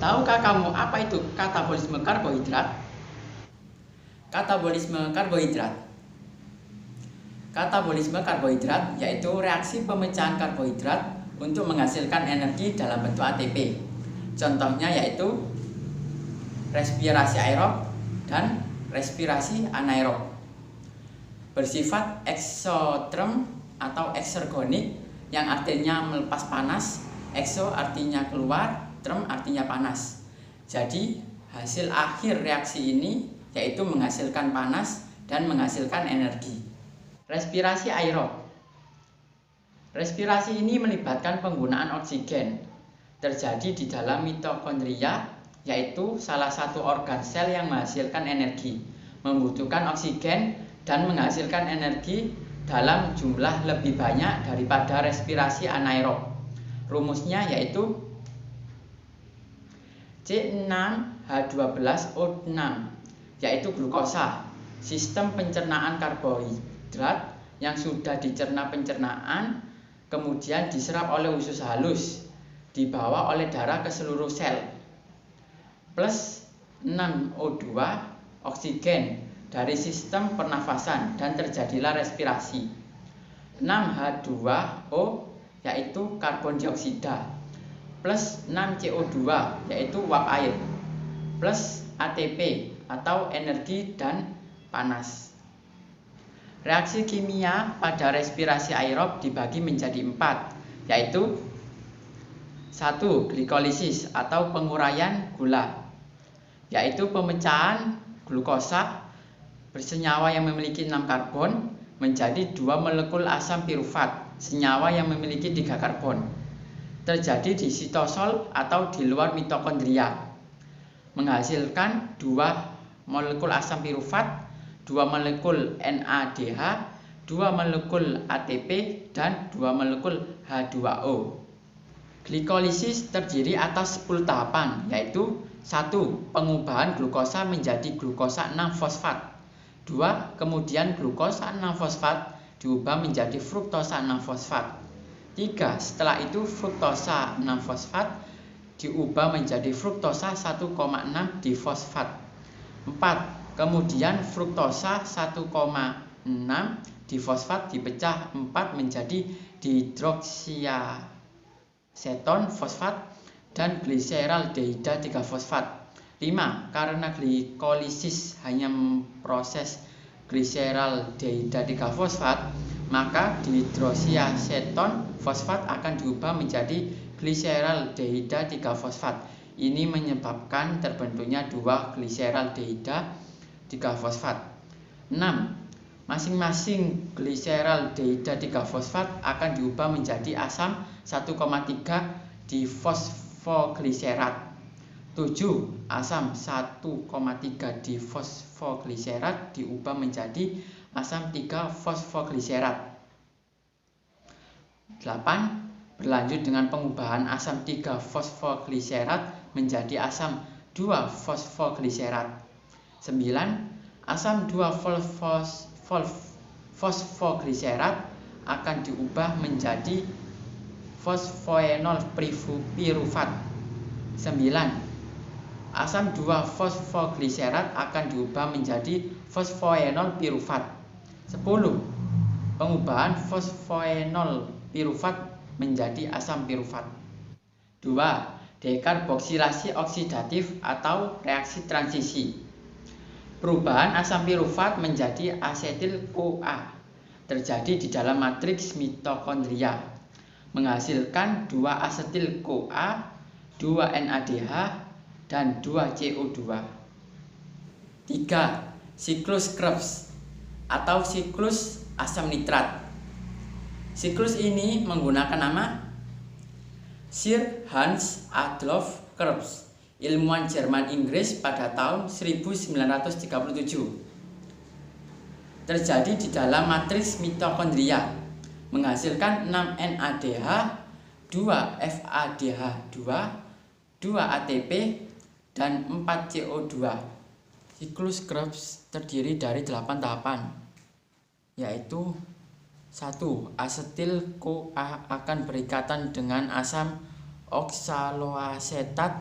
Tahukah kamu apa itu katabolisme karbohidrat? Katabolisme karbohidrat. Katabolisme karbohidrat yaitu reaksi pemecahan karbohidrat untuk menghasilkan energi dalam bentuk ATP. Contohnya yaitu respirasi aerob dan respirasi anaerob. Bersifat eksoterm atau eksergonik yang artinya melepas panas, ekso artinya keluar, term artinya panas. Jadi hasil akhir reaksi ini yaitu menghasilkan panas dan menghasilkan energi. Respirasi aerob. Respirasi ini melibatkan penggunaan oksigen. Terjadi di dalam mitokondria, yaitu salah satu organ sel yang menghasilkan energi, membutuhkan oksigen dan menghasilkan energi dalam jumlah lebih banyak daripada respirasi anaerob. Rumusnya yaitu C6H12O6, yaitu glukosa, sistem pencernaan karbohidrat yang sudah dicerna pencernaan, kemudian diserap oleh usus halus, dibawa oleh darah ke seluruh sel, plus 6O2 oksigen dari sistem pernafasan dan terjadilah respirasi. 6H2O yaitu karbon dioksida, plus 6CO2 yaitu uap air, plus ATP atau energi dan panas. Reaksi kimia pada respirasi aerob dibagi menjadi 4, yaitu 1. Glikolisis atau penguraian gula, yaitu pemecahan glukosa bersenyawa yang memiliki 6 karbon menjadi 2 molekul asam pirufat senyawa yang memiliki 3 karbon. Terjadi di sitosol atau di luar mitokondria, menghasilkan 2 molekul asam pirufat, 2 molekul NADH, 2 molekul ATP, dan 2 molekul H2O. Glikolisis terdiri atas 10 tahapan, yaitu 1. Pengubahan glukosa menjadi glukosa 6-fosfat. 2. Kemudian glukosa 6-fosfat diubah menjadi fruktosa 6-fosfat. 3. Setelah itu fruktosa 6-fosfat diubah menjadi fruktosa 1,6 difosfat. 4. Kemudian fruktosa 1,6 difosfat dipecah 4 menjadi dihidroksiaseton fosfat dan gliseraldehida 3-fosfat. 5. Karena glikolisis hanya memproses gliseraldehida 3-fosfat, maka dihidroksiaseton fosfat akan diubah menjadi gliseraldehida 3-fosfat. Ini menyebabkan terbentuknya 2 gliseraldehida 3-fosfat. 6. Masing-masing gliseraldehida 3-fosfat akan diubah menjadi asam 1,3 difosfogliserat. 7. Asam 1,3 difosfogliserat diubah menjadi asam 3 fosfogliserat. 8. Berlanjut dengan pengubahan asam 3 fosfogliserat menjadi asam 2 fosfogliserat. 9. Asam 2 fosfogliserat akan diubah menjadi fosfoenol pirufat. 9. Asam 2 fosfogliserat akan diubah menjadi fosfoenol pirufat. 10. Pengubahan fosfoenol pirufat menjadi asam pirufat. 2. Dekarboksilasi oksidatif atau reaksi transisi. Perubahan asam pirufat menjadi asetil-CoA terjadi di dalam matriks mitokondria, menghasilkan 2 asetil-CoA, 2 NADH, dan 2 CO2. 3. Siklus Krebs atau siklus asam nitrat. Siklus ini menggunakan nama Sir Hans Adolf Krebs, ilmuwan Jerman-Inggris pada tahun 1937. Terjadi di dalam matriks mitokondria, menghasilkan 6 NADH, 2 FADH2, 2 ATP, dan 4 CO2. Siklus Krebs terdiri dari 8 tahapan, yaitu 1. Asetil-CoA akan berikatan dengan asam oksaloasetat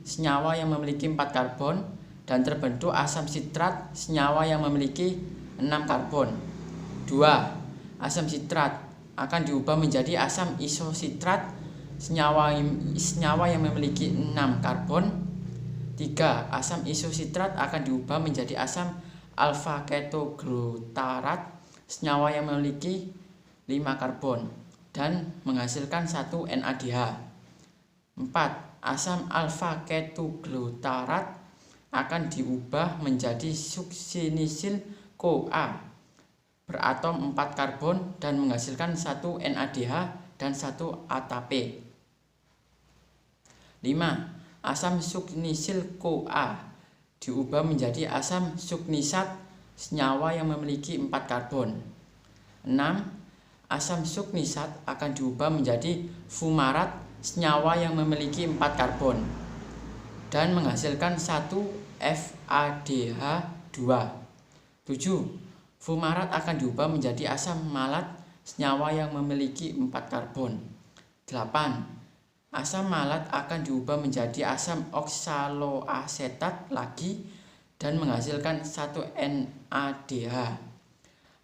senyawa yang memiliki 4 karbon dan terbentuk asam sitrat senyawa yang memiliki 6 karbon. 2. Asam sitrat akan diubah menjadi asam isositrat senyawa yang memiliki 6 karbon. 3. Asam isositrat akan diubah menjadi asam alfa ketoglutarat senyawa yang memiliki 5 karbon dan menghasilkan 1 NADH. 4. Asam alfa ketoglutarat akan diubah menjadi suksinisil CoA beratom 4 karbon dan menghasilkan 1 NADH dan 1 ATP. 5. Asam suknisil CoA diubah menjadi asam suknisat senyawa yang memiliki 4 karbon. 6. Asam suknisat akan diubah menjadi fumarat senyawa yang memiliki 4 karbon dan menghasilkan 1 FADH2. 7. Fumarat akan diubah menjadi asam malat senyawa yang memiliki 4 karbon. 8. Asam malat akan diubah menjadi asam oksaloasetat lagi dan menghasilkan 1 NADH.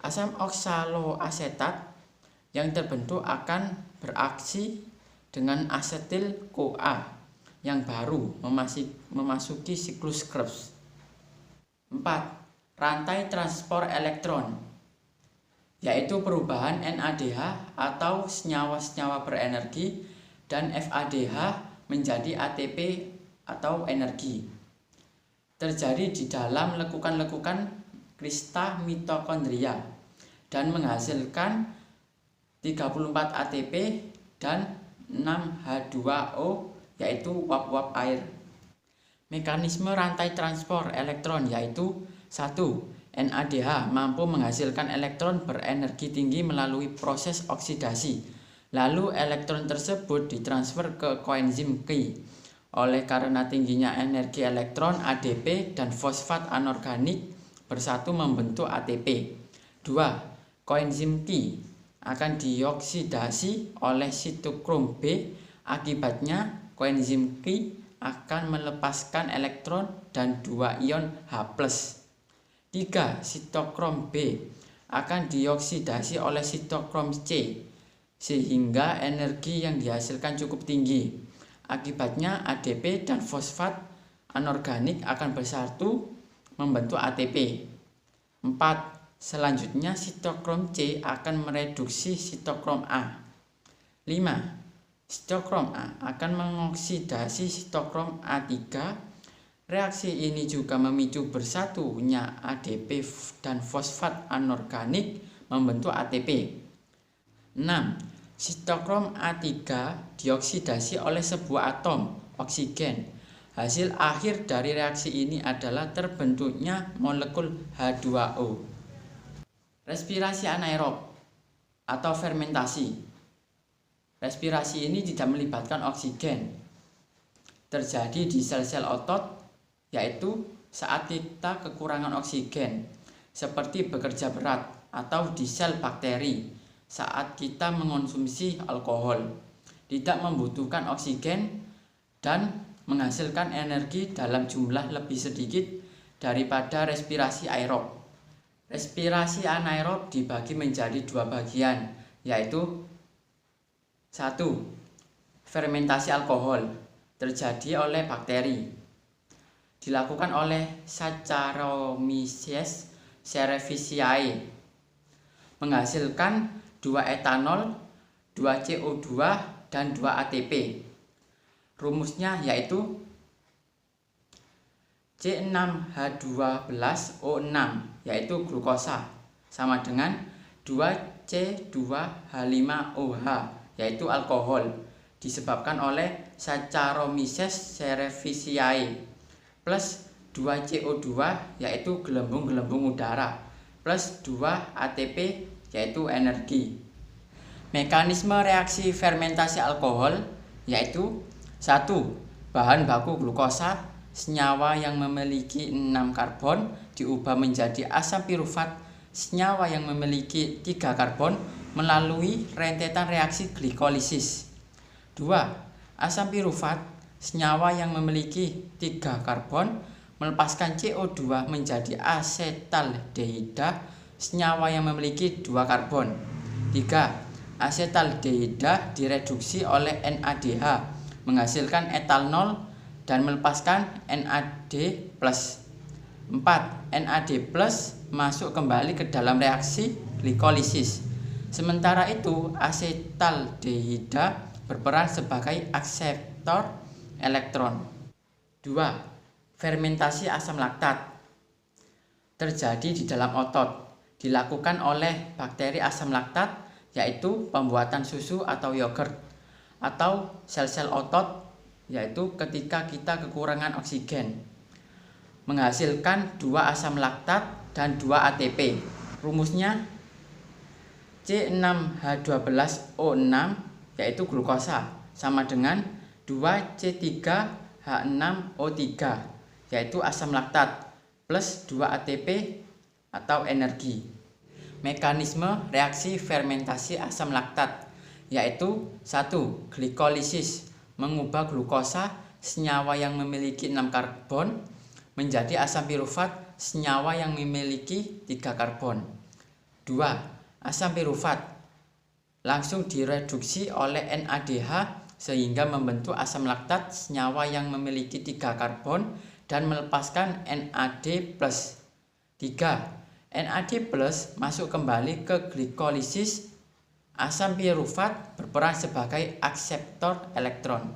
Asam oksaloasetat yang terbentuk akan beraksi dengan asetil CoA yang baru memasuki siklus Krebs. 4. Rantai transport elektron, yaitu perubahan NADH atau senyawa-senyawa berenergi dan FADH menjadi ATP atau energi, terjadi di dalam lekukan-lekukan krista mitokondria dan menghasilkan 34 ATP dan 6 H2O, yaitu uap-uap air. Mekanisme rantai transport elektron yaitu 1. NADH mampu menghasilkan elektron berenergi tinggi melalui proses oksidasi. Lalu elektron tersebut ditransfer ke koenzim Qi. Oleh karena tingginya energi elektron, ADP dan fosfat anorganik bersatu membentuk ATP. 2. Koenzim Qi akan dioksidasi oleh sitokrom B. Akibatnya koenzim Qi akan melepaskan elektron dan 2 ion H+. 3. Sitokrom B akan dioksidasi oleh sitokrom C sehingga energi yang dihasilkan cukup tinggi. Akibatnya ADP dan fosfat anorganik akan bersatu membentuk ATP. 4. Selanjutnya sitokrom C akan mereduksi sitokrom A. 5. Sitokrom A akan mengoksidasi sitokrom A3. Reaksi ini juga memicu bersatunya ADP dan fosfat anorganik membentuk ATP. 6. Sitokrom A3 dioksidasi oleh sebuah atom oksigen. Hasil akhir dari reaksi ini adalah terbentuknya molekul H2O. Respirasi anaerob atau fermentasi. Respirasi ini tidak melibatkan oksigen. Terjadi di sel-sel otot, yaitu saat kita kekurangan oksigen, seperti bekerja berat, atau di sel bakteri saat kita mengonsumsi alkohol, tidak membutuhkan oksigen dan menghasilkan energi dalam jumlah lebih sedikit daripada respirasi aerob. Respirasi anaerob dibagi menjadi 2 bagian, yaitu 1. Fermentasi alkohol terjadi oleh bakteri. Dilakukan oleh Saccharomyces cerevisiae, menghasilkan 2 etanol, 2 CO2, dan 2 ATP. Rumusnya yaitu C6H12O6, yaitu glukosa, sama dengan 2C2H5OH, yaitu alkohol, disebabkan oleh Saccharomyces cerevisiae, plus 2 CO2, yaitu gelembung-gelembung udara, plus 2 ATP, yaitu energi. Mekanisme reaksi fermentasi alkohol yaitu 1. Bahan baku glukosa, senyawa yang memiliki 6 karbon diubah menjadi asam pirufat, senyawa yang memiliki 3 karbon melalui rentetan reaksi glikolisis. 2. Asam pirufat senyawa yang memiliki 3 karbon melepaskan CO2 menjadi asetaldehida, senyawa yang memiliki 2 karbon. 3. Asetaldehida direduksi oleh NADH menghasilkan etanol dan melepaskan NAD+. 4. NAD+ masuk kembali ke dalam reaksi glikolisis. Sementara itu, asetaldehida berperan sebagai akseptor elektron. 2. Fermentasi asam laktat terjadi di dalam otot, dilakukan oleh bakteri asam laktat, yaitu pembuatan susu atau yogurt, atau sel-sel otot, yaitu ketika kita kekurangan oksigen, menghasilkan 2 asam laktat dan 2 ATP. Rumusnya C6H12O6 yaitu glukosa sama dengan 2C3H6O3 yaitu asam laktat plus 2 ATP atau energi. Mekanisme reaksi fermentasi asam laktat yaitu 1. Glikolisis mengubah glukosa senyawa yang memiliki 6 karbon menjadi asam pirufat senyawa yang memiliki 3 karbon. 2. Asam pirufat langsung direduksi oleh NADH sehingga membentuk asam laktat senyawa yang memiliki 3 karbon dan melepaskan NAD+. 3. NAD+ masuk kembali ke glikolisis. Asam pirufat berperan sebagai akseptor elektron.